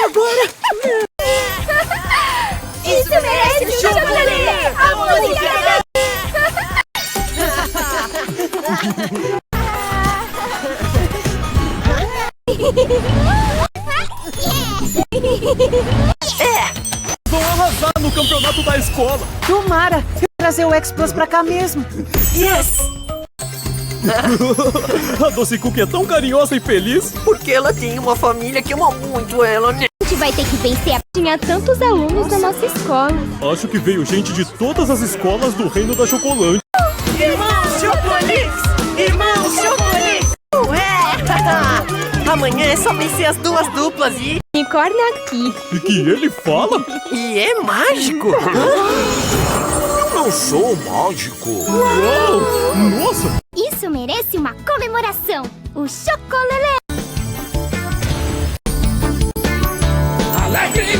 agora! Isso merece um chocolate! A música! Vão arrasar no campeonato da escola! Tomara! Eu vou trazer o X-Plus pra cá mesmo! Yes! A Doce Cookie é tão carinhosa e feliz! Porque ela tem uma família que ama muito ela, né? A gente vai ter que vencer. Tinha tantos alunos na nossa escola. Acho que veio gente de todas as escolas do Reino da Chocolante. Irmãos Chocolix! Irmãos Chocolix! Amanhã é só vencer as duas duplas e Unicórnio aqui. E que ele fala? é mágico! Eu não sou mágico. Uau! Nossa! Isso merece uma comemoração. O chocolate. Alegre